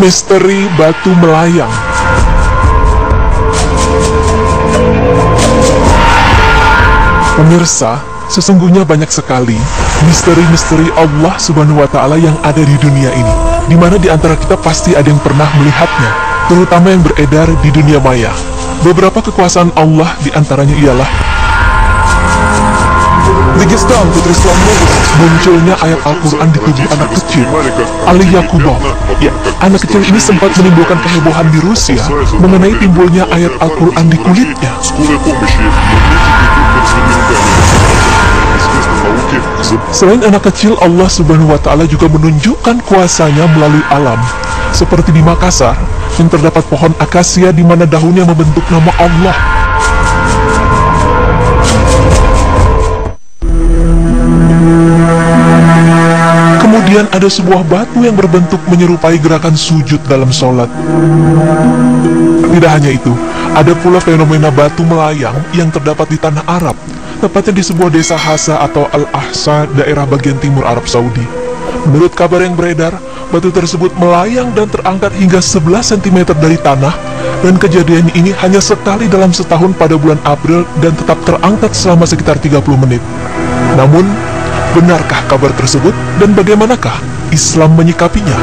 Misteri batu melayang. Pemirsa, sesungguhnya banyak sekali misteri-misteri Allah Subhanahu wa Ta'ala yang ada di dunia ini, di mana di antara kita pasti ada yang pernah melihatnya, terutama yang beredar di dunia maya. Beberapa kekuasaan Allah di antaranya ialah Dagestan, putri Islamnya, munculnya ayat Al-Quran di tubuh anak kecil, Ali Yakubov. Ya, anak kecil ini sempat menimbulkan kehebohan di Rusia mengenai timbulnya ayat Al-Quran di kulitnya. Selain anak kecil, Allah Subhanahu wa Ta'ala juga menunjukkan kuasanya melalui alam. Seperti di Makassar, yang terdapat pohon akasia di mana daunnya membentuk nama Allah. Kemudian ada sebuah batu yang berbentuk menyerupai gerakan sujud dalam sholat. Tidak hanya itu, ada pula fenomena batu melayang yang terdapat di tanah Arab, tepatnya di sebuah desa Hasa atau Al-Ahsa, daerah bagian timur Arab Saudi. Menurut kabar yang beredar, batu tersebut melayang dan terangkat hingga 11 cm dari tanah, dan kejadian ini hanya sekali dalam setahun pada bulan April dan tetap terangkat selama sekitar 30 menit. Namun, benarkah kabar tersebut dan bagaimanakah Islam menyikapinya?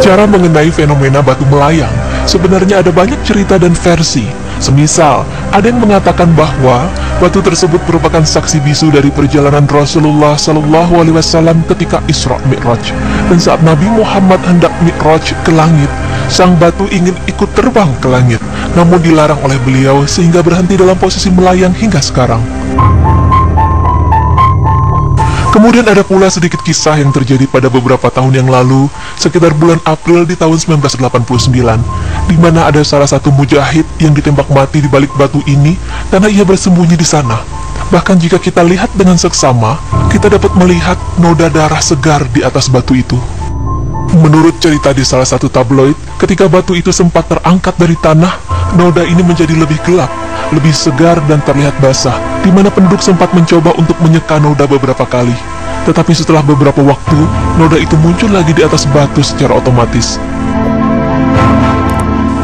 Cara mengenai fenomena batu melayang, sebenarnya ada banyak cerita dan versi. Semisal, ada yang mengatakan bahwa batu tersebut merupakan saksi bisu dari perjalanan Rasulullah SAW ketika Isra Mi'raj. Dan saat Nabi Muhammad hendak Mi'raj ke langit, sang batu ingin ikut terbang ke langit, namun dilarang oleh beliau sehingga berhenti dalam posisi melayang hingga sekarang. Kemudian ada pula sedikit kisah yang terjadi pada beberapa tahun yang lalu, sekitar bulan April di tahun 1989, di mana ada salah satu mujahid yang ditembak mati di balik batu ini karena ia bersembunyi di sana. Bahkan jika kita lihat dengan seksama, kita dapat melihat noda darah segar di atas batu itu. Menurut cerita di salah satu tabloid, ketika batu itu sempat terangkat dari tanah, noda ini menjadi lebih gelap, lebih segar dan terlihat basah, di mana penduduk sempat mencoba untuk menyeka noda beberapa kali. Tetapi setelah beberapa waktu, noda itu muncul lagi di atas batu secara otomatis.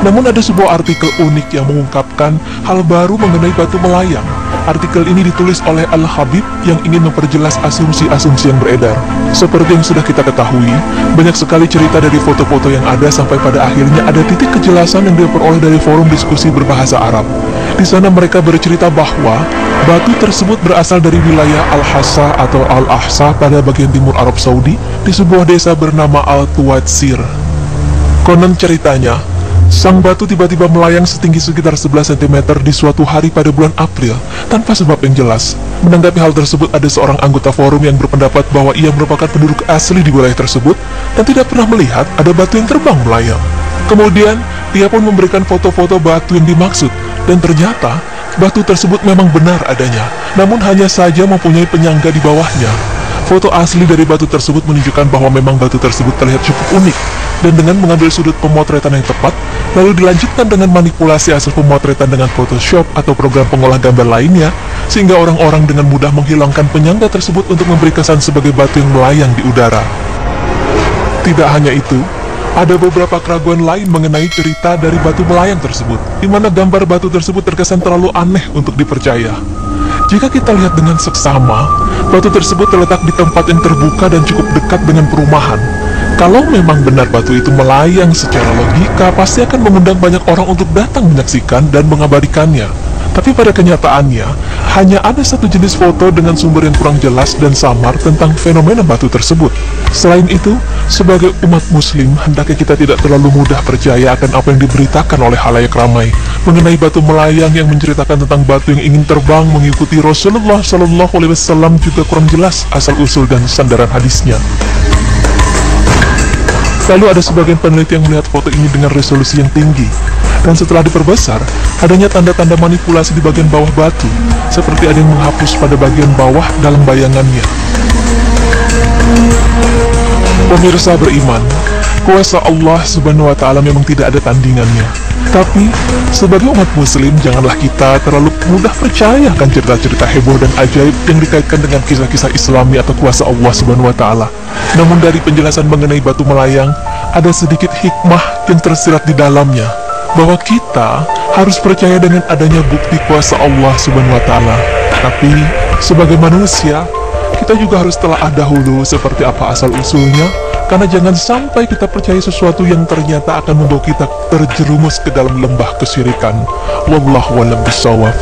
Namun ada sebuah artikel unik yang mengungkapkan hal baru mengenai batu melayang. Artikel ini ditulis oleh Al-Habib yang ingin memperjelas asumsi-asumsi yang beredar. Seperti yang sudah kita ketahui, banyak sekali cerita dari foto-foto yang ada sampai pada akhirnya ada titik kejelasan yang diperoleh dari forum diskusi berbahasa Arab. Di sana mereka bercerita bahwa batu tersebut berasal dari wilayah Al-Hassa atau Al-Ahsa pada bagian timur Arab Saudi di sebuah desa bernama Al-Tuwatsir. Konon ceritanya, sang batu tiba-tiba melayang setinggi sekitar 11 cm di suatu hari pada bulan April, tanpa sebab yang jelas. Menanggapi hal tersebut, ada seorang anggota forum yang berpendapat bahwa ia merupakan penduduk asli di wilayah tersebut dan tidak pernah melihat ada batu yang terbang melayang. Kemudian, dia pun memberikan foto-foto batu yang dimaksud, dan ternyata batu tersebut memang benar adanya, namun hanya saja mempunyai penyangga di bawahnya. Foto asli dari batu tersebut menunjukkan bahwa memang batu tersebut terlihat cukup unik, dan dengan mengambil sudut pemotretan yang tepat, lalu dilanjutkan dengan manipulasi hasil pemotretan dengan Photoshop atau program pengolah gambar lainnya, sehingga orang-orang dengan mudah menghilangkan penyangga tersebut untuk memberi kesan sebagai batu yang melayang di udara. Tidak hanya itu, ada beberapa keraguan lain mengenai cerita dari batu melayang tersebut, di mana gambar batu tersebut terkesan terlalu aneh untuk dipercaya. Jika kita lihat dengan seksama, batu tersebut terletak di tempat yang terbuka dan cukup dekat dengan perumahan. Kalau memang benar batu itu melayang secara logika, pasti akan mengundang banyak orang untuk datang menyaksikan dan mengabadikannya. Tapi pada kenyataannya, hanya ada satu jenis foto dengan sumber yang kurang jelas dan samar tentang fenomena batu tersebut. Selain itu, sebagai umat muslim, hendaknya kita tidak terlalu mudah percaya akan apa yang diberitakan oleh halayak ramai mengenai batu melayang yang menceritakan tentang batu yang ingin terbang mengikuti Rasulullah SAW juga kurang jelas asal-usul dan sandaran hadisnya. Lalu ada sebagian peneliti yang melihat foto ini dengan resolusi yang tinggi, dan setelah diperbesar, adanya tanda-tanda manipulasi di bagian bawah batu, seperti ada yang menghapus pada bagian bawah dalam bayangannya. Pemirsa beriman, kuasa Allah Subhanahu wa Ta'ala memang tidak ada tandingannya. Tapi, sebagai umat muslim, janganlah kita terlalu mudah percaya akan cerita-cerita heboh dan ajaib yang dikaitkan dengan kisah-kisah Islami atau kuasa Allah Subhanahu wa Ta'ala. Namun dari penjelasan mengenai batu melayang, ada sedikit hikmah yang tersirat di dalamnya, bahwa kita harus percaya dengan adanya bukti kuasa Allah Subhanahu wa Ta'ala. Tapi, sebagai manusia, kita juga harus telaah dahulu seperti apa asal-usulnya, karena jangan sampai kita percaya sesuatu yang ternyata akan membawa kita terjerumus ke dalam lembah kesyirikan. Wallahu a'lam bishawab.